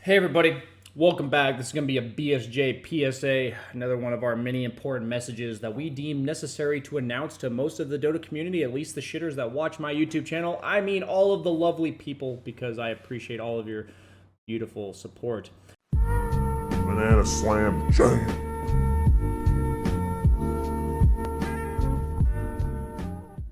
Hey everybody, welcome back. This is going to be a BSJ PSA, another one of our many important messages that we deem necessary to announce to most of the Dota community, at least the shitters that watch my YouTube channel. I mean all of the lovely people, because I appreciate all of your beautiful support. Banana slam jam.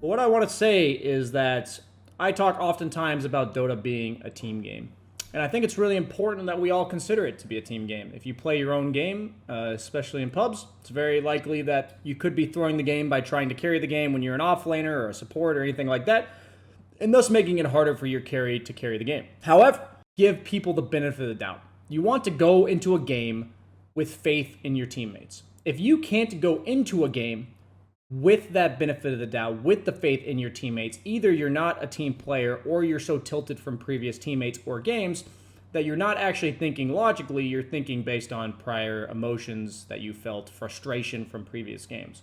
But what I want to say is that I talk oftentimes about Dota being a team game. And I think it's really important that we all consider it to be a team game. If you play your own game, especially in pubs, it's very likely that you could be throwing the game by trying to carry the game when you're an offlaner or a support or anything like that, and thus making it harder for your carry to carry the game. However, give people the benefit of the doubt. You want to go into a game with faith in your teammates. If you can't go into a game with that benefit of the doubt, with the faith in your teammates, either you're not a team player or you're so tilted from previous teammates or games that you're not actually thinking logically, you're thinking based on prior emotions that you felt, frustration from previous games.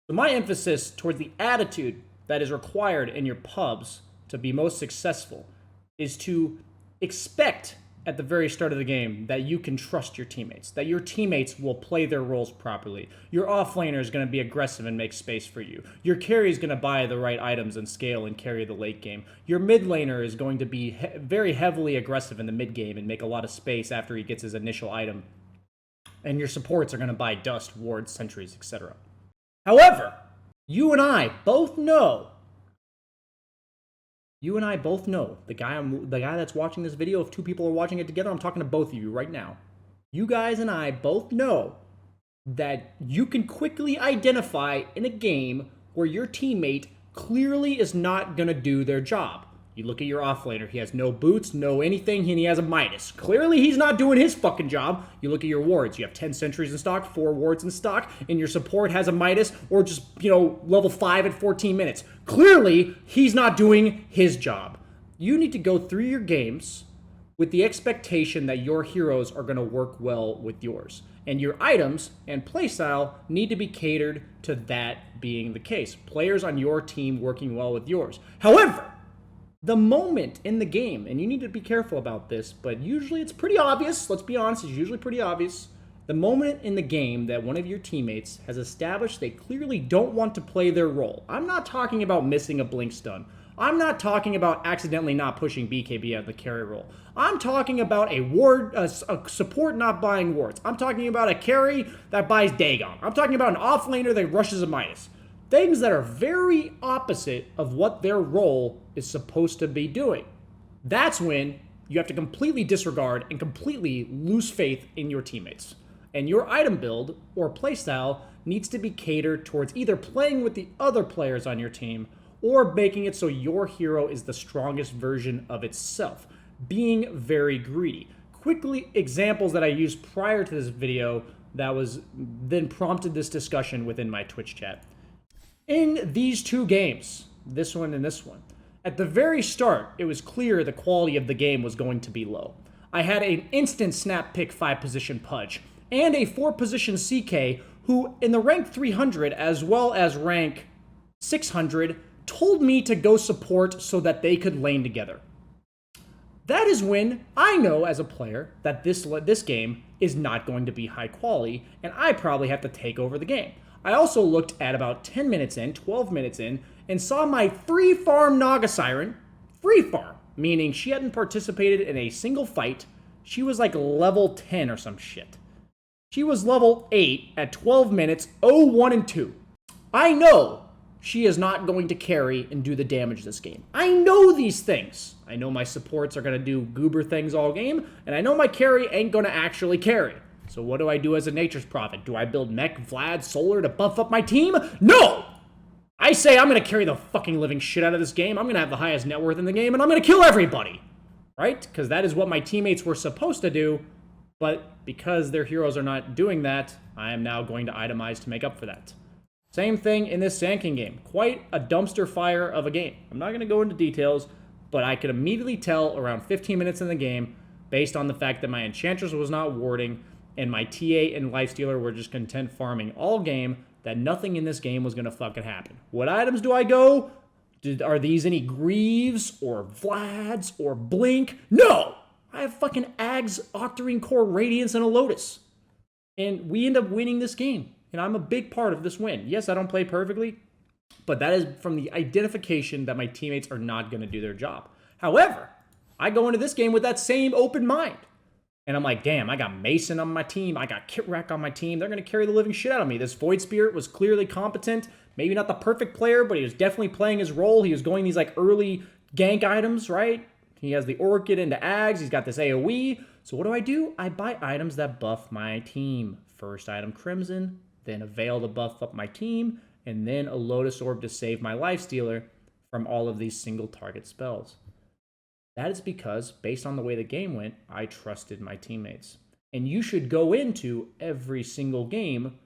So my emphasis towards the attitude that is required in your pubs to be most successful is to expect at the very start of the game that you can trust your teammates, that your teammates will play their roles properly. Your offlaner is going to be aggressive and make space for you. Your carry is going to buy the right items and scale and carry the late game. Your mid laner is going to be very heavily aggressive in the mid game and make a lot of space after he gets his initial item. And your supports are going to buy dust, wards, sentries, etc. However, you and I both know, the guy that's watching this video, if two people are watching it together, I'm talking to both of you right now. You guys and I both know that you can quickly identify in a game where your teammate clearly is not going to do their job. You look at your offlaner, he has no boots, no anything, and he has a Midas. Clearly he's not doing his fucking job. You look at your wards, you have 10 sentries in stock, 4 wards in stock, and your support has a Midas, or just, level 5 at 14 minutes. Clearly he's not doing his job. You need to go through your games with the expectation that your heroes are going to work well with yours. And your items and playstyle need to be catered to that being the case. Players on your team working well with yours. However, the moment in the game, and you need to be careful about this, but usually it's pretty obvious, let's be honest, it's usually pretty obvious. The moment in the game that one of your teammates has established they clearly don't want to play their role. I'm not talking about missing a blink stun. I'm not talking about accidentally not pushing BKB out of the carry role. I'm talking about a support not buying wards. I'm talking about a carry that buys Dagon. I'm talking about an offlaner that rushes a Midas. Things that are very opposite of what their role is supposed to be doing. That's when you have to completely disregard and completely lose faith in your teammates. And your item build or playstyle needs to be catered towards either playing with the other players on your team or making it so your hero is the strongest version of itself. Being very greedy. Quickly, examples that I used prior to this video that was then prompted this discussion within my Twitch chat. In these two games, this one and this one, at the very start, it was clear the quality of the game was going to be low. I had an instant snap pick 5 position Pudge and a 4 position CK who in the rank 300 as well as rank 600 told me to go support so that they could lane together. That is when I know as a player that this game is not going to be high quality and I probably have to take over the game. I also looked at about 10 minutes in, 12 minutes in, and saw my free farm Naga Siren, free farm, meaning she hadn't participated in a single fight. She was like level 10 or some shit. She was level 8 at 12 minutes, 0, 1, and 2. I know she is not going to carry and do the damage this game. I know these things. I know my supports are going to do goober things all game, and I know my carry ain't going to actually carry. So what do I do as a Nature's Prophet? Do I build Mech, Vlad, Solar to buff up my team? No! I say I'm going to carry the fucking living shit out of this game. I'm going to have the highest net worth in the game, and I'm going to kill everybody. Right? Because that is what my teammates were supposed to do. But because their heroes are not doing that, I am now going to itemize to make up for that. Same thing in this Sand King game. Quite a dumpster fire of a game. I'm not going to go into details, but I could immediately tell around 15 minutes in the game, based on the fact that my Enchantress was not warding, and my TA and Lifestealer were just content farming all game, that nothing in this game was going to fucking happen. What items do I go? Are these any Greaves or Vlads or Blink? No! I have fucking Ags, Octarine Core, Radiance, and a Lotus. And we end up winning this game. And I'm a big part of this win. Yes, I don't play perfectly, but that is from the identification that my teammates are not going to do their job. However, I go into this game with that same open mind. And I'm like, damn, I got Mason on my team. I got Kitrak on my team. They're going to carry the living shit out of me. This Void Spirit was clearly competent. Maybe not the perfect player, but he was definitely playing his role. He was going these like early gank items, right? He has the Orchid into Ags. He's got this AoE. So what do? I buy items that buff my team. First item, Crimson. Then a Veil to buff up my team. And then a Lotus Orb to save my Lifestealer from all of these single target spells. That is because, based on the way the game went, I trusted my teammates. And you should go into every single game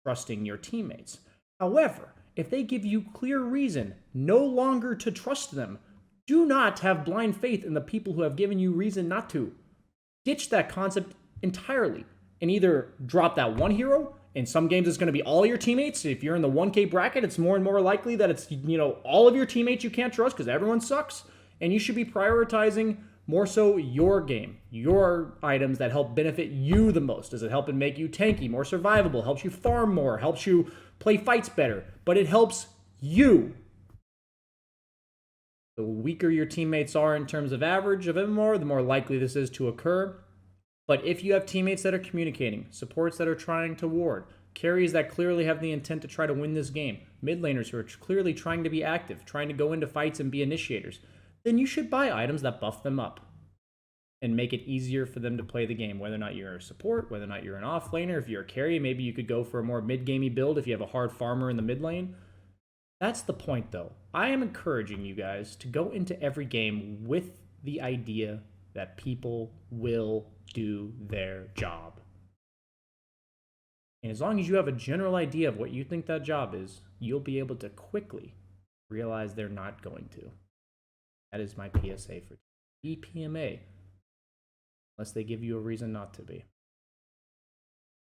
trusting your teammates. However, if they give you clear reason no longer to trust them, do not have blind faith in the people who have given you reason not to. Ditch that concept entirely and either drop that one hero. In some games, it's going to be all your teammates. If you're in the 1K bracket, it's more and more likely that it's, all of your teammates you can't trust because everyone sucks. And you should be prioritizing more so your game, your items that help benefit you the most. Does it help and make you tanky, more survivable, helps you farm more, helps you play fights better, but it helps you. The weaker your teammates are in terms of average of MMR, the more likely this is to occur. But if you have teammates that are communicating, supports that are trying to ward, carries that clearly have the intent to try to win this game, mid laners who are clearly trying to be active, trying to go into fights and be initiators, then you should buy items that buff them up and make it easier for them to play the game, whether or not you're a support, whether or not you're an off laner. If you're a carry, maybe you could go for a more mid-gamey build if you have a hard farmer in the mid lane. That's the point, though. I am encouraging you guys to go into every game with the idea that people will do their job. And as long as you have a general idea of what you think that job is, you'll be able to quickly realize they're not going to. That is my PSA for EPMA. Unless they give you a reason not to be.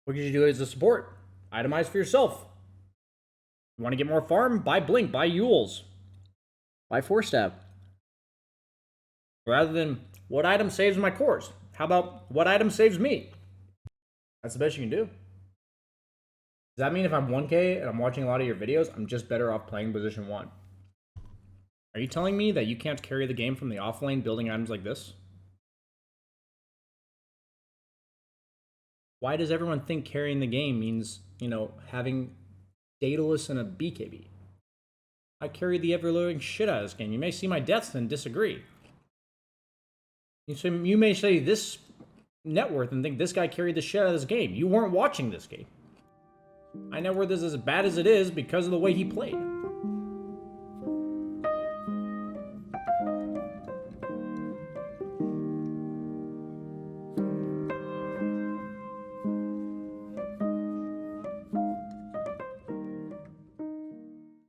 What could you do as a support? Itemize for yourself. You want to get more farm? Buy Blink, buy Euls. Buy 4-Stab. Rather than, what item saves my cores? How about, what item saves me? That's the best you can do. Does that mean if I'm 1K and I'm watching a lot of your videos, I'm just better off playing position 1? Are you telling me that you can't carry the game from the off lane building items like this? Why does everyone think carrying the game means, having Daedalus and a BKB? I carry the ever-living shit out of this game. You may see my deaths and disagree. You may say this net worth and think this guy carried the shit out of this game. You weren't watching this game. My net worth is as bad as it is because of the way he played.